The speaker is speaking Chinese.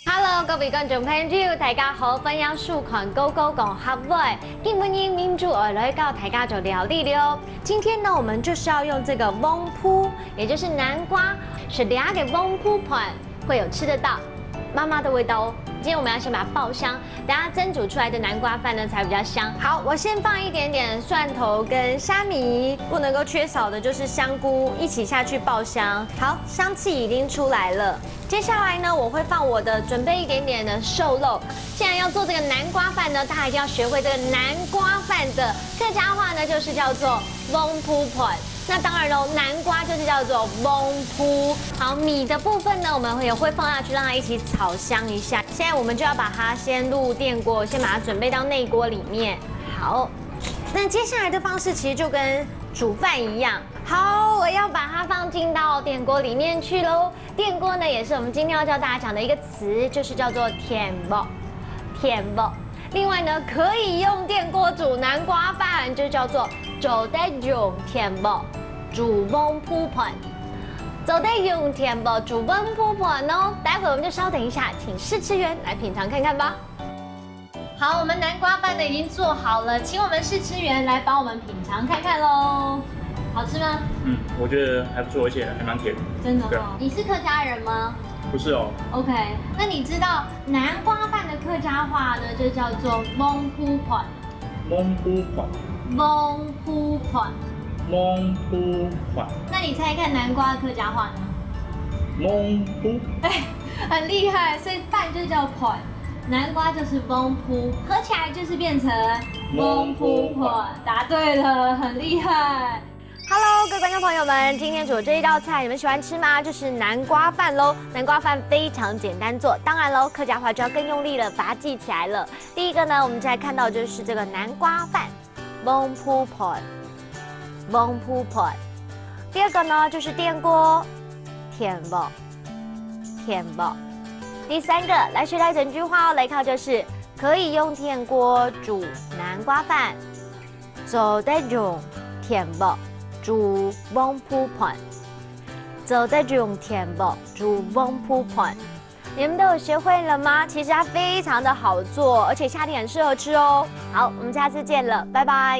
Hello， 各位觀眾朋友，大家好，歡迎收看《高高講客會》。今日民主而來教大家做料理了。今天呢，我們就是要用這個翁鋪，也就是南瓜，是2個翁鋪盤會有吃得到媽媽的味道哦。今天我們要先把它爆香，等下蒸煮出來的南瓜飯呢才比較香。好，我先放一點點蒜頭跟蝦米，不能夠缺少的就是香菇，一起下去爆香。好，香氣已經出來了。接下來呢，我會放我的準備一點點的瘦肉。既然要做這個南瓜飯呢，大家一定要學會這個南瓜飯的客家話呢，就是叫做翁鋪盤。那當然嘍，南瓜就是叫做翁鋪。好，米的部分呢，我們也會放下去，讓它一起炒香一下。現在我們就要把它先入電鍋，先把它準備到內鍋裡面。好，那接下來的方式其實就跟煮飯一樣。好，我要把它放進到電鍋裡面去嘍。電鍋呢，也是我們今天要教大家講的一個詞，就是叫做田煲。田煲。另外呢，可以用電鍋煮南瓜飯，就叫做就得用田煲煮翁鋪盤。就得用田煲煮翁鋪盤哦。待會我們就稍等一下，請試吃員來品嘗看看吧。好，我們南瓜飯呢已經做好了，請我們試吃員來幫我們品嘗看看嘍。好吃嗎？我覺得還不錯，而且還蠻甜。真的哦。你是客家人嗎？不是哦。OK， 那你知道南瓜飯的客家話呢，就叫做翁鋪盤。翁鋪盤。翁鋪盤。翁鋪盤。那你猜看南瓜的客家話呢？翁鋪。哎，很厲害，所以飯就叫盤，南瓜就是翁鋪，合起來就是變成翁鋪盤。答對了，很厲害。Hello， 各位觀眾朋友們，今天煮的這一道菜你們喜歡吃嗎？就是南瓜飯嘍。南瓜飯非常簡單做，當然嘍，客家話就要更用力了，把它記起來了。第一個呢，我們再來看到就是這個南瓜飯，翁鋪盤，翁鋪盤。第二個呢就是電鍋，田煲，田煲。第三個來學來整句話哦，來考就是可以用電鍋煮南瓜飯，就得用田煲煮翁鋪盤，就得用田煲煮翁鋪盤。你們都有學會了嗎？其實它非常的好做，而且夏天很適合吃哦。好，我們下次見了，拜拜。